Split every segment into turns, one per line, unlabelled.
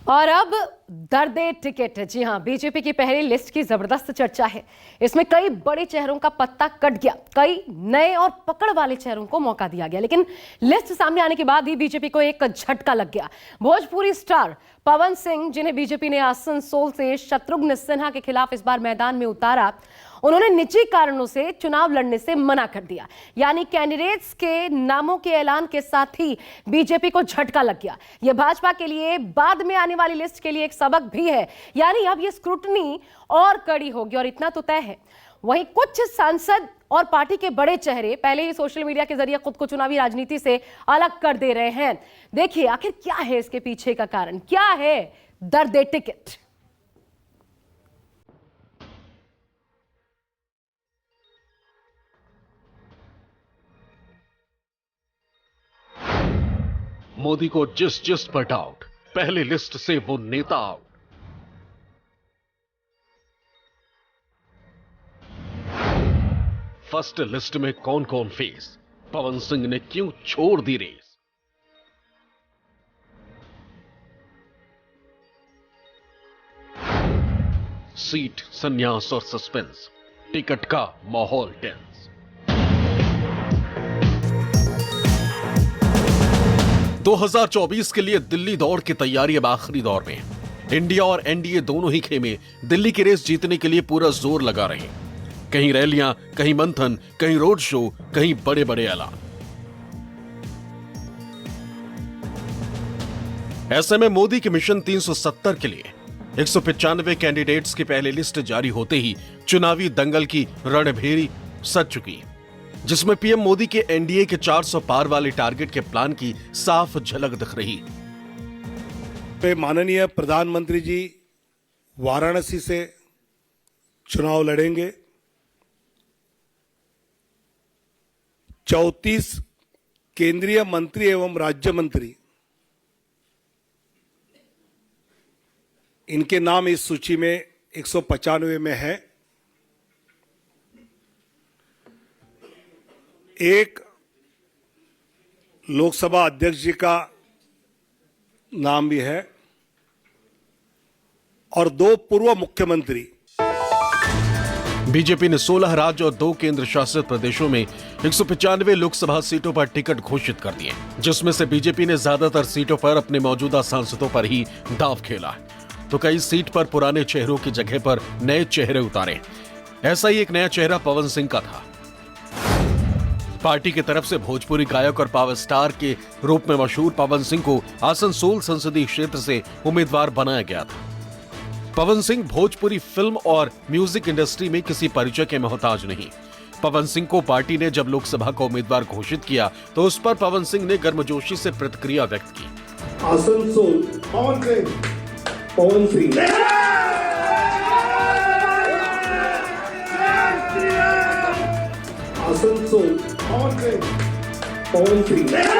और अब दर्दे टिकट। जी हां, बीजेपी की पहली लिस्ट की जबरदस्त चर्चा है। इसमें कई बड़े चेहरों का पत्ता कट गया, कई नए और पकड़ वाले चेहरों को मौका दिया गया, लेकिन लिस्ट सामने आने के बाद ही बीजेपी को एक झटका लग गया। भोजपुरी स्टार पवन सिंह, जिन्हें बीजेपी ने आसनसोल से शत्रुघ्न सिन्हा के खिलाफ इस बार मैदान में उतारा, उन्होंने निजी कारणों से चुनाव लड़ने से मना कर दिया। यानी कैंडिडेट्स के नामों के ऐलान के साथ ही बीजेपी को झटका लग गया। यह भाजपा के लिए बाद में आने वाली लिस्ट के लिए एक सबक भी है। यानी अब यह स्क्रूटनी और कड़ी होगी, और इतना तो तय है। वहीं कुछ सांसद और पार्टी के बड़े चेहरे पहले ही सोशल मीडिया के जरिए खुद को चुनावी राजनीति से अलग कर दे रहे हैं। देखिए आखिर क्या है इसके पीछे का कारण, क्या है दर्दे टिकट।
मोदी को जिस पर डाउट, पहले लिस्ट से वो नेता आउट। फर्स्ट लिस्ट में कौन कौन फेस, पवन सिंह ने क्यों छोड़ दी रेस। सीट, संन्यास और सस्पेंस, टिकट का माहौल टेंस। 2024 के लिए दिल्ली दौड़ की तैयारी अब आखिरी दौर में। इंडिया और एनडीए दोनों ही खेमे दिल्ली की रेस जीतने के लिए पूरा जोर लगा रहे हैं। कहीं रैलियां, कहीं मंथन, कहीं रोड शो, कहीं बड़े बड़े ऐलान। ऐसे में मोदी के मिशन 370 के लिए 195 कैंडिडेट्स की पहली लिस्ट जारी होते ही चुनावी दंगल की रणभेरी सज चुकी, जिसमें पीएम मोदी के एनडीए के 400 पार वाले टारगेट के प्लान की साफ झलक दिख रही।
माननीय प्रधानमंत्री जी वाराणसी से चुनाव लड़ेंगे। 34 केंद्रीय मंत्री एवं राज्य मंत्री, इनके नाम इस सूची में 195 में है। एक लोकसभा अध्यक्ष जी का नाम भी है और 2 पूर्व मुख्यमंत्री।
बीजेपी ने 16 राज्य और 2 केंद्र शासित प्रदेशों में 195 लोकसभा सीटों पर टिकट घोषित कर दिए, जिसमें से बीजेपी ने ज्यादातर सीटों पर अपने मौजूदा सांसदों पर ही दांव खेला है, तो कई सीट पर पुराने चेहरों की जगह पर नए चेहरे उतारे। ऐसा ही एक नया चेहरा पवन सिंह का था। पार्टी की तरफ से भोजपुरी गायक और पावर स्टार के रूप में मशहूर पवन सिंह को आसनसोल संसदीय क्षेत्र से उम्मीदवार बनाया गया था। पवन सिंह भोजपुरी फिल्म और म्यूजिक इंडस्ट्री में किसी परिचय के मोहताज नहीं। पवन सिंह को पार्टी ने जब लोकसभा का उम्मीदवार घोषित किया तो उस पर पवन सिंह ने गर्मजोशी से प्रतिक्रिया व्यक्त की।
आसनसोल पवन सिंह। आसनसोल पवन सिंह।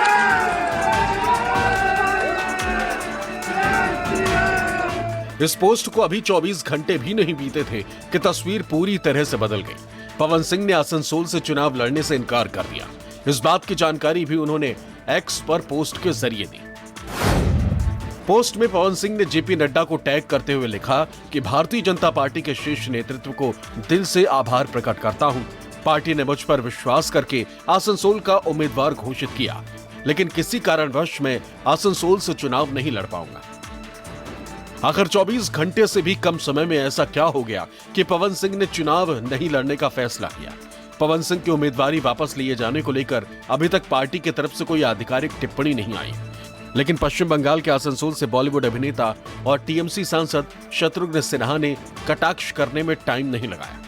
इस पोस्ट को अभी 24 घंटे भी नहीं बीते थे कि तस्वीर पूरी तरह से बदल गई। पवन सिंह ने आसनसोल से चुनाव लड़ने से इनकार कर दिया। इस बात की जानकारी भी उन्होंने एक्स पर पोस्ट के जरिए दी। पोस्ट में पवन सिंह ने जेपी नड्डा को टैग करते हुए लिखा कि भारतीय जनता पार्टी के शीर्ष नेतृत्व को दिल से आभार प्रकट करता हूं। पार्टी ने मुझ पर विश्वास करके आसनसोल का उम्मीदवार घोषित किया, लेकिन किसी कारणवश मैं आसनसोल से चुनाव नहीं लड़ पाऊंगा। आखिर 24 घंटे से भी कम समय में ऐसा क्या हो गया कि पवन सिंह ने चुनाव नहीं लड़ने का फैसला किया। पवन सिंह की उम्मीदवारी वापस लिए जाने को लेकर अभी तक पार्टी की तरफ से कोई आधिकारिक टिप्पणी नहीं आई, लेकिन पश्चिम बंगाल के आसनसोल से बॉलीवुड अभिनेता और टीएमसी सांसद शत्रुघ्न सिन्हा ने कटाक्ष करने में टाइम नहीं लगाया।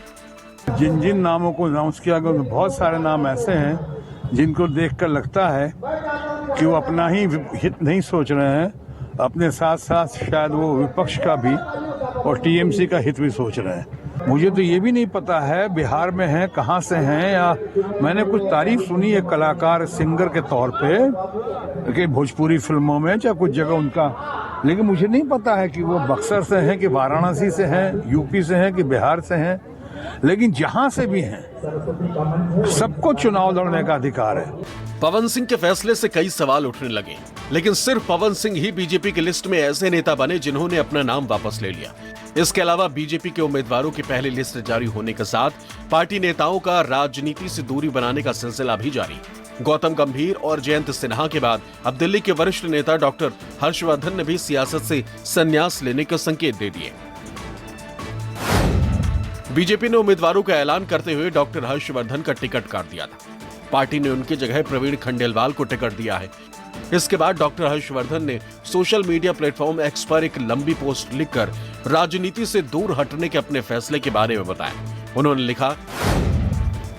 जिन जिन नामों को अनाउंस किया गया, बहुत सारे नाम ऐसे हैं जिनको देखकर लगता है कि वो अपना ही हित नहीं सोच रहे हैं, अपने साथ साथ शायद वो विपक्ष का भी और टीएमसी का हित भी सोच रहे हैं। मुझे तो ये भी नहीं पता है बिहार में हैं, कहाँ से हैं, या मैंने कुछ तारीफ सुनी है कलाकार सिंगर के तौर पे कि भोजपुरी फिल्मों में चाहे कुछ जगह उनका, लेकिन मुझे नहीं पता है कि वो बक्सर से हैं कि वाराणसी से हैं, यूपी से हैं कि बिहार से हैं। लेकिन जहां से भी हैं सबको चुनाव लड़ने का अधिकार है।
पवन सिंह के फैसले से कई सवाल उठने लगे, लेकिन सिर्फ पवन सिंह ही बीजेपी की लिस्ट में ऐसे नेता बने जिन्होंने अपना नाम वापस ले लिया। इसके अलावा बीजेपी के उम्मीदवारों की पहली लिस्ट जारी होने के साथ पार्टी नेताओं का राजनीति से दूरी बनाने का सिलसिला भी जारी। गौतम गंभीर और जयंत सिन्हा के बाद अब दिल्ली के वरिष्ठ नेता डॉक्टर हर्षवर्धन ने भी सियासत से संन्यास लेने के संकेत दे दिए। बीजेपी ने उम्मीदवारों का ऐलान करते हुए डॉक्टर हर्षवर्धन का टिकट काट दिया था। पार्टी ने उनकी जगह प्रवीण खंडेलवाल को टिकट दिया है। इसके बाद डॉक्टर हर्षवर्धन ने सोशल मीडिया प्लेटफॉर्म एक्स पर एक लंबी पोस्ट लिखकर राजनीति से दूर हटने के अपने फैसले के बारे में बताया। उन्होंने लिखा,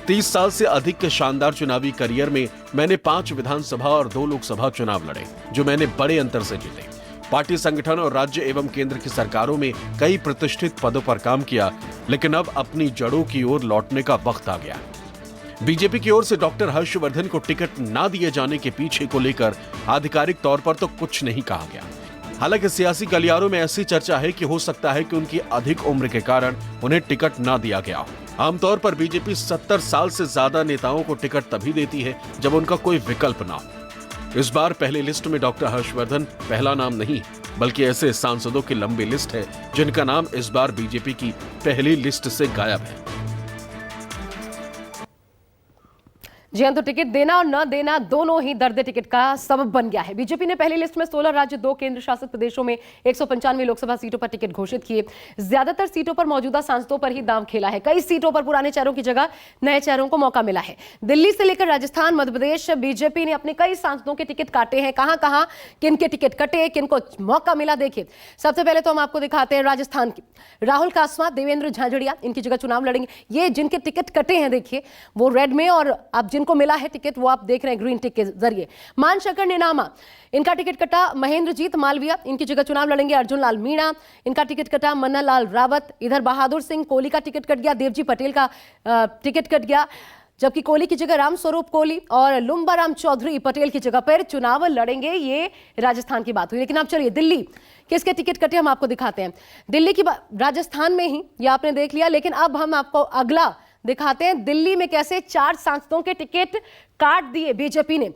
30 साल से अधिक के शानदार चुनावी करियर में मैंने 5 विधानसभा और 2 लोकसभा चुनाव लड़े, जो मैंने बड़े अंतर से जीते। पार्टी संगठन और राज्य एवं केंद्र की सरकारों में कई प्रतिष्ठित पदों पर काम किया, लेकिन अब अपनी जड़ों की ओर लौटने का वक्त आ गया। बीजेपी की ओर से डॉक्टर हर्षवर्धन को टिकट ना दिए जाने के पीछे को लेकर आधिकारिक तौर पर तो कुछ नहीं कहा गया। हालांकि सियासी गलियारों में ऐसी चर्चा है कि हो सकता है कि उनकी अधिक उम्र के कारण उन्हें टिकट ना दिया गया हो। आमतौर पर बीजेपी 70 साल से ज्यादा नेताओं को टिकट तभी देती है जब उनका कोई विकल्प ना हो। इस बार पहली लिस्ट में डॉक्टर हर्षवर्धन पहला नाम नहीं, बल्कि ऐसे सांसदों की लंबी लिस्ट है जिनका नाम इस बार बीजेपी की पहली लिस्ट से गायब है।
जी हाँ, तो टिकट देना और न देना दोनों ही दर्द टिकट का सबब बन गया है। बीजेपी ने पहली लिस्ट में 16 राज्य, 2 केंद्र शासित प्रदेशों में 195 लोकसभा सीटों पर टिकट घोषित किए। ज्यादातर सीटों पर मौजूदा सांसदों पर ही दांव खेला है। कई सीटों पर पुराने चेहरों की जगह नए चेहरों को मौका मिला है। दिल्ली से लेकर राजस्थान, मध्य प्रदेश, बीजेपी ने अपने कई सांसदों के टिकट काटे हैं। कहां किन के टिकट कटे, किनको मौका मिला, देखिए। सबसे पहले तो हम आपको दिखाते हैं राजस्थान की। राहुल कासवां, देवेंद्र झाझड़िया इनकी जगह चुनाव लड़ेंगे। ये जिनके टिकट कटे हैं, देखिए वो रेड में, और अब जिनको मिला है टिकट वो आप देख रहे हैं ग्रीन टिक के जरिए। मानशंकर नेनामा, इनका टिकट कटा। महेंद्रजीत मालविया, इनकी जगह चुनाव लड़ेंगे। अर्जुन लाल मीणा, इनका टिकट कटा। मन्ना लाल रावत, इधर बहादुर सिंह कोहली का टिकट कट गया। देवजी पटेल का टिकट कट गया, जबकि कोहली की जगह रामस्वरूप कोहली और लुम्बाराम चौधरी पटेल की जगह पर चुनाव लड़ेंगे। ये राजस्थान की बात हुई। लेकिन अब चलिए दिल्ली किसके टिकट कटे हम आपको दिखाते हैं। दिल्ली की राजस्थान में ही ये आपने देख लिया, लेकिन अब हम आपको अगला दिखाते हैं दिल्ली में कैसे 4 सांसदों के टिकट काट दिए बीजेपी ने।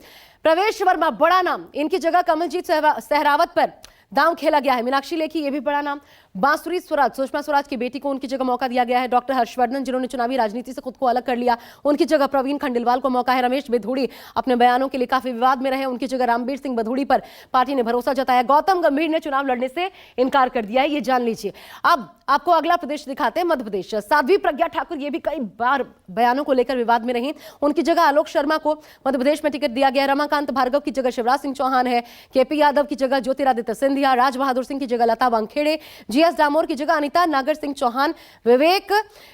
प्रवेश वर्मा बड़ा नाम, इनकी जगह कमलजीत सहरावत पर दांव खेला गया है। मीनाक्षी लेखी, ये भी बड़ा नाम। बांसुरी स्वराज, सुषमा स्वराज की बेटी को उनकी जगह मौका दिया गया है। डॉक्टर हर्षवर्धन, जिन्होंने चुनावी राजनीति से खुद को अलग कर लिया, उनकी जगह प्रवीण खंडेलवाल को मौका है। रमेश बेधूड़ी अपने बयानों के लिए काफी विवाद में रहे, उनकी जगह रामबीर सिंह बधूड़ी पर पार्टी ने भरोसा जताया। गौतम गंभीर ने चुनाव लड़ने से इनकार कर दिया है, ये जान लीजिए। अब आपको अगला प्रदेश दिखाते हैं, मध्य प्रदेश। साध्वी प्रज्ञा ठाकुर, ये भी कई बार बयानों को लेकर विवाद में रही, उनकी जगह आलोक शर्मा को मध्य प्रदेश में टिकट दिया गया। रमाकांत भार्गव की जगह शिवराज सिंह चौहान है। केपी यादव की जगह ज्योतिरादित्य सिंधिया। राज बहादुर सिंह की जगह लता वानखेड़े। जीएस डामोर की जगह अनिता नागर सिंह चौहान। विवेक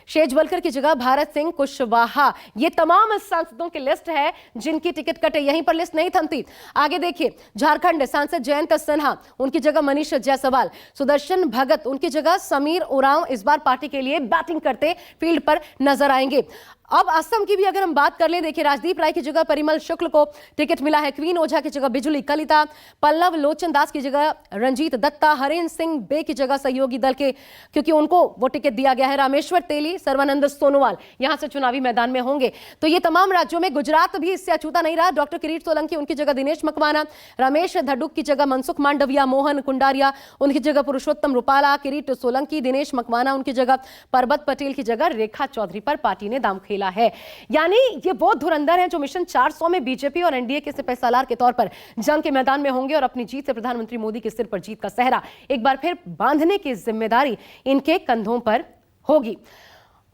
शेजवलकर की जगह भारत सिंह कुशवाहा। ये तमाम सांसदों की लिस्ट है जिनकी टिकट कटे। यहीं पर लिस्ट नहीं थमती, आगे देखिए। झारखंड सांसद जयंत सिन्हा, उनकी जगह मनीष जायसवाल। सुदर्शन भगत, उनकी जगह समीर उरांव इस बार पार्टी के लिए बैटिंग करते फील्ड पर नजर आएंगे। अब असम की भी अगर हम बात कर ले, देखिए राजदीप राय की जगह परिमल शुक्ल को टिकट मिला है। क्वीन ओझा की जगह बिजुली कलिता। पल्लव लोचन दास की जगह रंजीत दत्ता। हरेंद्र सिंह बे की जगह सहयोगी दल के, क्योंकि उनको वो टिकट दिया गया है। रामेश्वर तेली, सर्वानंद सोनोवाल यहां से चुनावी मैदान में होंगे। तो ये तमाम राज्यों में गुजरात भी इससे अछूता नहीं रहा। डॉक्टर किरीट सोलंकी, उनकी जगह दिनेश मकवाना। रमेश धडुक की जगह मनसुख मांडविया। मोहन कुंडारिया, उनकी जगह पुरुषोत्तम रूपाला। किरीट सोलंकी, दिनेश मकवाना, उनकी जगह परबत पटेल की जगह रेखा चौधरी पर पार्टी ने दांव खेला है। यानी ये वो धुरंधर हैं जो मिशन 400 में बीजेपी और एनडीए के सिपहसालार के तौर पर जंग के मैदान में होंगे और अपनी जीत से प्रधानमंत्री मोदी के सिर पर जीत का सहरा एक बार फिर बांधने की जिम्मेदारी इनके कंधों पर होगी।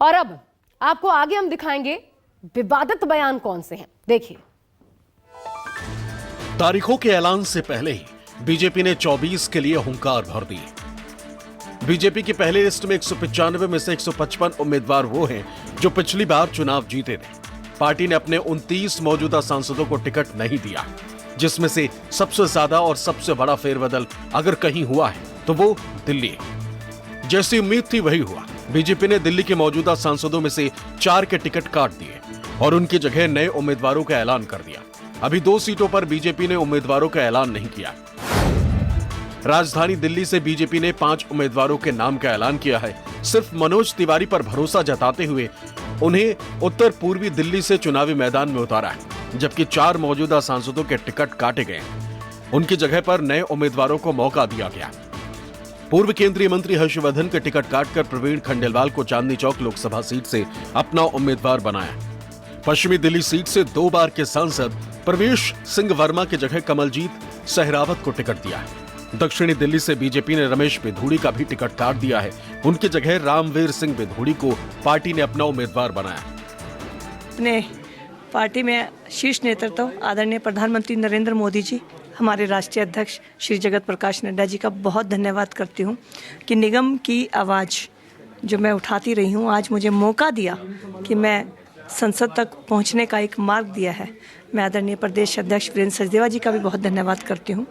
और अब आपको आगे हम दिखाएंगे विवादित बयान कौन से हैं, देखिए।
तारीखों के ऐलान से पहले ही बीजेपी ने 24 के लिए हुंकार भर दी। बीजेपी की पहली लिस्ट में 195 में से 155 उम्मीदवार वो हैं जो पिछली बार चुनाव जीते थे। पार्टी ने अपने 29 मौजूदा सांसदों को टिकट नहीं दिया, जिसमें से सबसे ज्यादा और सबसे बड़ा फेरबदल अगर कहीं हुआ है तो वो दिल्ली है। जैसी उम्मीद थी वही हुआ। बीजेपी ने दिल्ली के मौजूदा सांसदों में से 4 के टिकट काट दिए और उनकी जगह नए उम्मीदवारों का ऐलान कर दिया। अभी 2 सीटों पर बीजेपी ने उम्मीदवारों का ऐलान नहीं किया। राजधानी दिल्ली से बीजेपी ने 5 उम्मीदवारों के नाम का ऐलान किया है। सिर्फ मनोज तिवारी पर भरोसा जताते हुए उन्हें उत्तर पूर्वी दिल्ली से चुनावी मैदान में उतारा है। जबकि 4 मौजूदा सांसदों के टिकट काटे गए। उनकी जगह पर नए उम्मीदवारों को मौका दिया गया। पूर्व केंद्रीय मंत्री हर्षवर्धन के टिकट काटकर प्रवीण खंडेलवाल को चांदनी चौक लोकसभा सीट से अपना उम्मीदवार बनाया। पश्चिमी दिल्ली सीट से 2 बार के सांसद प्रवेश सिंह वर्मा की जगह कमलजीत सहरावत को टिकट दिया है। दक्षिणी दिल्ली से बीजेपी ने रमेश बिधूड़ी का भी टिकट काट दिया है। उनकी जगह रामवीर सिंह बिधूड़ी को पार्टी ने अपना उम्मीदवार बनाया।
अपने पार्टी में शीर्ष नेतृत्व आदरणीय प्रधानमंत्री नरेंद्र मोदी जी, हमारे राष्ट्रीय अध्यक्ष श्री जगत प्रकाश नड्डा जी का बहुत धन्यवाद करती हूँ कि निगम की आवाज़ जो मैं उठाती रही हूँ, आज मुझे मौका दिया कि मैं संसद तक पहुँचने का एक मार्ग दिया है। मैं आदरणीय प्रदेश अध्यक्ष वीरेंद्र सचदेवा जी का भी बहुत धन्यवाद करती हूँ।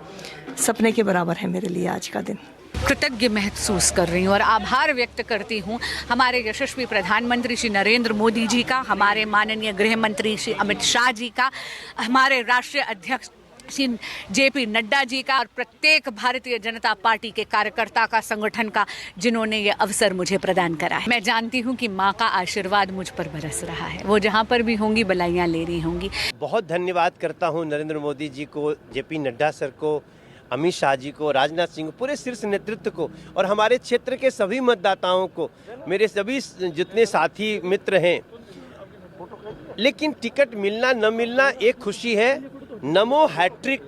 सपने के बराबर है मेरे लिए आज का दिन।
कृतज्ञ महसूस कर रही हूँ और आभार व्यक्त करती हूँ हमारे यशस्वी प्रधानमंत्री श्री नरेंद्र मोदी जी का, हमारे माननीय गृह मंत्री श्री अमित शाह जी का, हमारे राष्ट्रीय अध्यक्ष श्री जेपी नड्डा जी का और प्रत्येक भारतीय जनता पार्टी के कार्यकर्ता का, संगठन का, जिन्होंने ये अवसर मुझे प्रदान करा है। मैं जानती हूँ कि माँ का आशीर्वाद मुझ पर बरस रहा है। वो जहाँ पर भी होंगी बधाइयाँ ले रही होंगी।
बहुत धन्यवाद करता हूँ नरेंद्र मोदी जी को, जेपी नड्डा सर को, अमित शाह जी को, राजनाथ सिंह को, पूरे शीर्ष नेतृत्व को और हमारे क्षेत्र के सभी मतदाताओं को, मेरे सभी जितने साथी मित्र हैं। लेकिन टिकट मिलना न मिलना एक खुशी है, नमो हैट्रिक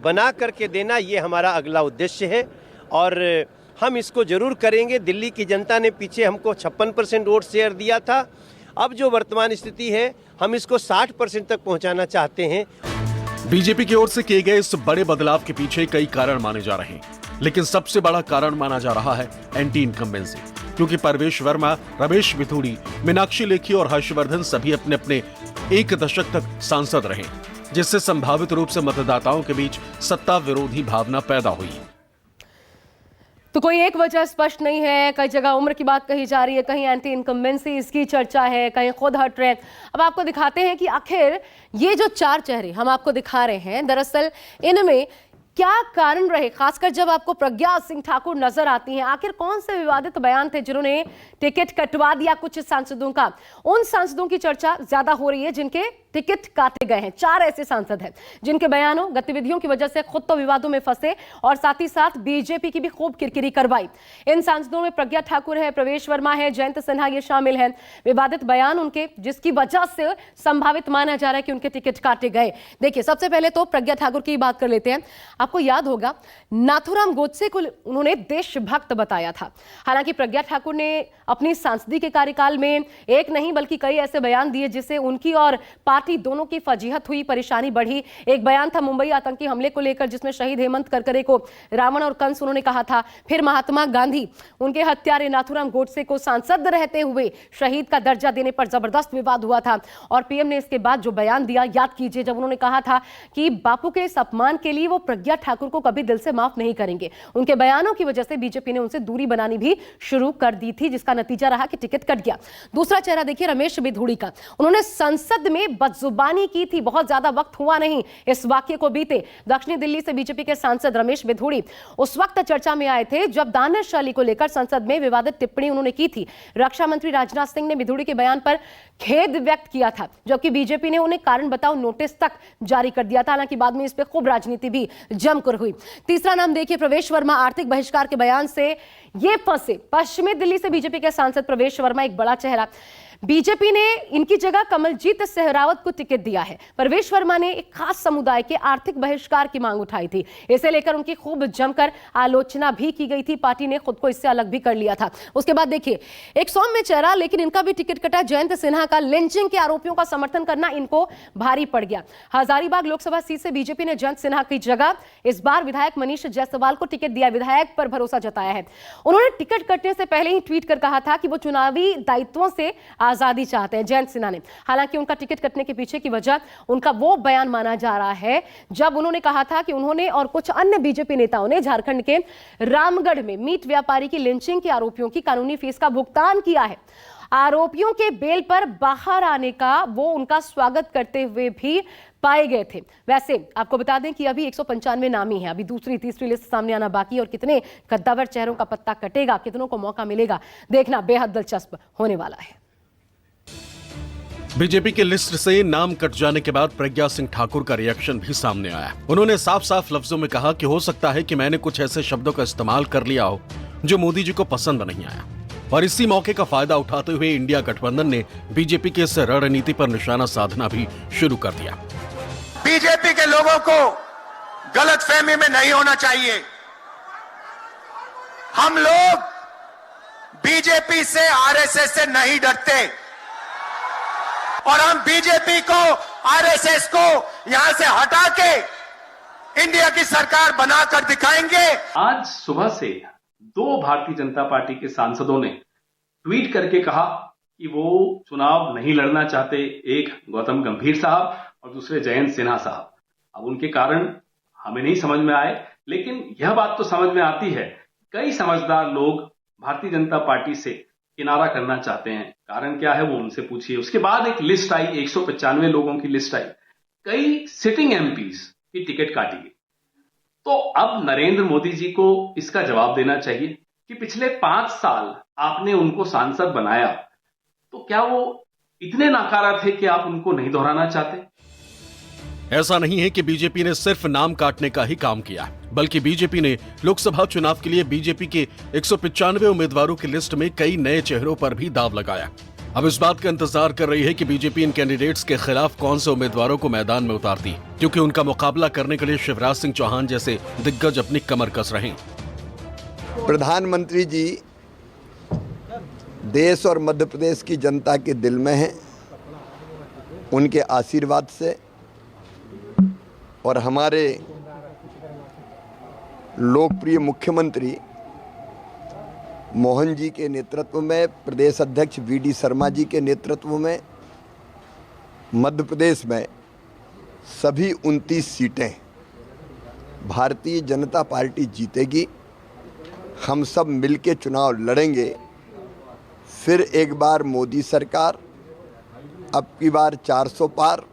बना करके देना ये हमारा अगला उद्देश्य है और हम इसको जरूर करेंगे। दिल्ली की जनता ने पीछे हमको 56% वोट शेयर दिया था। अब जो वर्तमान स्थिति है हम इसको 60% तक पहुंचाना चाहते हैं।
बीजेपी की ओर से किए गए इस बड़े बदलाव के पीछे कई कारण माने जा रहे हैं, लेकिन सबसे बड़ा कारण माना जा रहा है एंटी इनकम्बेंसी, क्योंकि परवेश वर्मा, रमेश बिधूड़ी, मीनाक्षी लेखी और हर्षवर्धन सभी अपने अपने 1 दशक तक सांसद रहे, जिससे संभावित रूप से मतदाताओं के बीच सत्ता विरोधी भावना पैदा हुई।
तो कोई एक वजह स्पष्ट नहीं है। कई जगह उम्र की बात कही जा रही है, कहीं एंटी इनकम्बेंसी इसकी चर्चा है, कहीं खुद हट रहे हैं। अब आपको दिखाते हैं कि आखिर ये जो 4 चेहरे हम आपको दिखा रहे हैं, दरअसल इनमें क्या कारण रहे, खासकर जब आपको प्रज्ञा सिंह ठाकुर नजर आती हैं। आखिर कौन से विवादित बयान थे जिन्होंने टिकट कटवा दिया कुछ सांसदों का? उन सांसदों की चर्चा ज्यादा हो रही है जिनके टिकट काटे गए हैं। 4 ऐसे सांसद हैं जिनके बयानों, गतिविधियों की वजह से खुद तो विवादों में फंसे और साथ ही साथ बीजेपी की भी खूब किरकिरी करवाई। इन सांसदों में प्रज्ञा ठाकुर है, प्रवेश वर्मा है, जयंत सिन्हा ये शामिल हैं। विवादित बयान उनके, जिसकी वजह से संभावित माना जा रहा है कि उनके टिकट काटे गए। देखिए, सबसे पहले तो प्रज्ञा ठाकुर की बात कर लेते हैं। आपको याद होगा नाथूराम गोडसे को उन्होंने देशभक्त बताया था। हालांकि प्रज्ञा ठाकुर ने अपनी सांसदी के कार्यकाल में एक नहीं बल्कि कई ऐसे बयान दिए जिससे उनकी और पार्टी दोनों की फजीहत हुई, परेशानी बढ़ी। एक बयान था मुंबई आतंकी हमले को लेकर, जिसमें शहीद हेमंत करकरे को रावण और कंस उन्होंने कहा था। फिर महात्मा गांधी, उनके हत्यारे नाथूराम गोडसे को सांसद रहते हुए शहीद का दर्जा देने पर जबरदस्त विवाद हुआ था। और पीएम ने इसके बाद जो बयान दिया, याद कीजिए, जब उन्होंने कहा था कि बापू के इस अपमान के लिए वो प्रज्ञा ठाकुर को कभी दिल से माफ नहीं करेंगे। उनके बयानों की वजह से बीजेपी ने उनसे दूरी बनानी भी शुरू कर दी थी, जिसका नतीजा रहा कि टिकट कट गया। दूसरा चेहरा देखिए रमेश बिधूड़ी का। उन्होंने संसद में बदजुबानी की थी, बहुत ज्यादा वक्त हुआ नहीं इस वाक्य को बीते। दक्षिणी दिल्ली से बीजेपी के सांसद रमेश बिधूड़ी उस वक्त चर्चा में आए थे जब दानिश अली को लेकर संसद में विवादित टिप्पणी उन्होंने की थी। रक्षा मंत्री राजनाथ सिंह ने बिधूड़ी के बयान पर खेद व्यक्त किया था, जबकि बीजेपी ने उन्हें कारण बताओ नोटिस तक जारी कर दिया था। हालांकि बाद में इस पर खूब राजनीति भी जमकर हुई। तीसरा नाम देखिए प्रवेश वर्मा। आर्थिक बहिष्कार के बयान से ये फंसे। पश्चिमी दिल्ली से बीजेपी के सांसद प्रवेश वर्मा एक बड़ा चेहरा। बीजेपी ने इनकी जगह कमलजीत सहरावत को टिकट दिया है। प्रवेश वर्मा ने एक खास समुदाय के आर्थिक बहिष्कार की मांग उठाई थी। इसे लेकर उनकी खूब जमकर आलोचना भी की गई थी। पार्टी ने खुद को इससे अलग भी कर लिया था। उसके बाद देखिए एक सौम्य चेहरा, लेकिन इनका भी टिकट कटा। जयंत सिन्हा का लिंचिंग के आरोपियों का समर्थन करना इनको भारी पड़ गया। हजारीबाग लोकसभा सीट से बीजेपी ने जयंत सिन्हा की जगह इस बार विधायक मनीष जायसवाल को टिकट दिया। विधायक पर भरोसा जताया है। उन्होंने टिकट कटने से पहले ही ट्वीट कर कहा था कि वो चुनावी दायित्वों से आजादी चाहते हैं, जयंत सिन्हा ने। हालांकि उनका टिकट कटने के पीछे की वजह उनका वो बयान माना जा रहा है जब उन्होंने कहा था कि उन्होंने और कुछ अन्य बीजेपी नेताओं ने झारखंड के रामगढ़ में मीट व्यापारी की लिंचिंग के आरोपियों की कानूनी फीस का भुगतान किया है। आरोपियों के बेल पर बाहर आने का वो उनका स्वागत करते हुए भी पाए गए थे। वैसे आपको बता दें कि अभी 195 नामी है। अभी दूसरी तीसरी लिस्ट सामने आना बाकी, और कितने कद्दावर चेहरों का पत्ता कटेगा, कितनों को मौका मिलेगा, देखना बेहद दिलचस्प होने वाला है।
बीजेपी के लिस्ट से नाम कट जाने के बाद प्रज्ञा सिंह ठाकुर का रिएक्शन भी सामने आया। उन्होंने साफ साफ लफ्जों में कहा कि हो सकता है कि मैंने कुछ ऐसे शब्दों का इस्तेमाल कर लिया हो जो मोदी जी को पसंद नहीं आया, और इसी मौके का फायदा उठाते हुए इंडिया गठबंधन ने बीजेपी की इस रणनीति पर निशाना साधना भी शुरू कर दिया।
बीजेपी के लोगों को गलतफहमी में नहीं होना चाहिए। हम लोग बीजेपी से, आरएसएस से नहीं डरते, और हम बीजेपी को, आरएसएस को यहां से हटा के इंडिया की सरकार बनाकर दिखाएंगे।
आज सुबह से 2 भारतीय जनता पार्टी के सांसदों ने ट्वीट करके कहा कि वो चुनाव नहीं लड़ना चाहते, एक गौतम गंभीर साहब और दूसरे जयंत सिन्हा साहब। अब उनके कारण हमें नहीं समझ में आए, लेकिन यह बात तो समझ में आती है, कई समझदार लोग भारतीय जनता पार्टी से किनारा करना चाहते हैं। कारण क्या है वो उनसे पूछिए। उसके बाद एक लिस्ट आई, 195 लोगों की लिस्ट आई, कई सिटिंग एमपीज की टिकट काटी गई। तो अब नरेंद्र मोदी जी को इसका जवाब देना चाहिए कि पिछले 5 साल आपने उनको सांसद बनाया, तो क्या वो इतने नाकारा थे कि आप उनको नहीं दोहराना चाहते?
ऐसा नहीं है कि बीजेपी ने सिर्फ नाम काटने का ही काम किया, बल्कि बीजेपी ने लोकसभा चुनाव के लिए बीजेपी के 195 उम्मीदवारों की लिस्ट में कई नए चेहरों पर भी दांव लगाया। अब इस बात का इंतजार कर रही है कि बीजेपी इन कैंडिडेट्स के खिलाफ कौन से उम्मीदवारों को मैदान में उतारती है, क्योंकि उनका मुकाबला करने के लिए शिवराज सिंह चौहान जैसे दिग्गज अपनी कमर कस रहे हैं।
प्रधानमंत्री जी देश और मध्य प्रदेश की जनता के दिल में हैं। उनके आशीर्वाद से और हमारे लोकप्रिय मुख्यमंत्री मोहन जी के नेतृत्व में, प्रदेश अध्यक्ष वीडी शर्मा जी के नेतृत्व में मध्य प्रदेश में सभी 29 सीटें भारतीय जनता पार्टी जीतेगी। हम सब मिलके चुनाव लड़ेंगे। फिर एक बार मोदी सरकार, अब की बार 400 पार।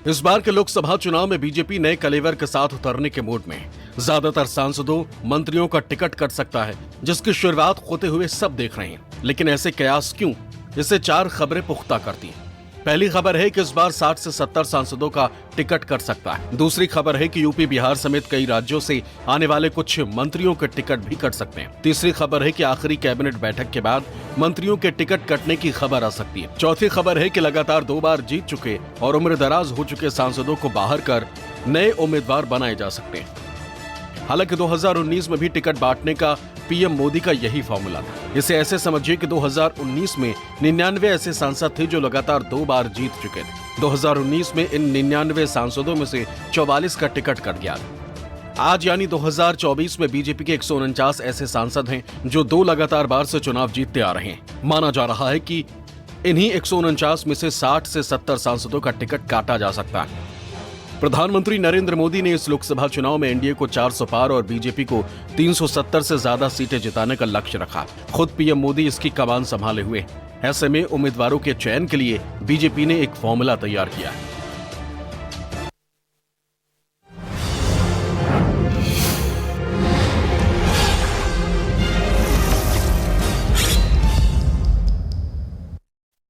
इस बार के लोकसभा चुनाव में बीजेपी नए कलेवर के साथ उतरने के मूड में है। ज्यादातर सांसदों, मंत्रियों का टिकट कट सकता है, जिसकी शुरुआत होते हुए सब देख रहे हैं। लेकिन ऐसे कयास क्यों? इसे 4 खबरें पुख्ता करती हैं। पहली खबर है कि इस बार 60 से 70 सांसदों का टिकट कट सकता है। दूसरी खबर है कि यूपी, बिहार समेत कई राज्यों से आने वाले कुछ मंत्रियों के टिकट भी कट सकते हैं। तीसरी खबर है कि आखिरी कैबिनेट बैठक के बाद मंत्रियों के टिकट कटने की खबर आ सकती है। चौथी खबर है कि लगातार 2 बार जीत चुके और उम्र दराज हो चुके सांसदों को बाहर कर नए उम्मीदवार बनाए जा सकते हैं। हालांकि 2019 में भी टिकट बांटने का पीएम मोदी का यही फॉर्मूला था। इसे ऐसे समझिए कि 2019 में 99 ऐसे सांसद थे जो लगातार 2 बार जीत चुके थे। 2019 में इन 99 सांसदों में से 44 का टिकट कट गया था। आज यानी 2024 में बीजेपी के 149 ऐसे सांसद हैं जो 2 लगातार बार से चुनाव जीतते आ रहे हैं। माना जा रहा है कि इन्हीं 149 में से 60 से 70 सांसदों का टिकट काटा जा सकता है। प्रधानमंत्री नरेंद्र मोदी ने इस लोकसभा चुनाव में एनडीए को 400 पार और बीजेपी को 370 से ज्यादा सीटें जिताने का लक्ष्य रखा। खुद पीएम मोदी इसकी कमान संभाले हुए। ऐसे में उम्मीदवारों के चयन के लिए बीजेपी ने एक फॉर्मूला तैयार किया है।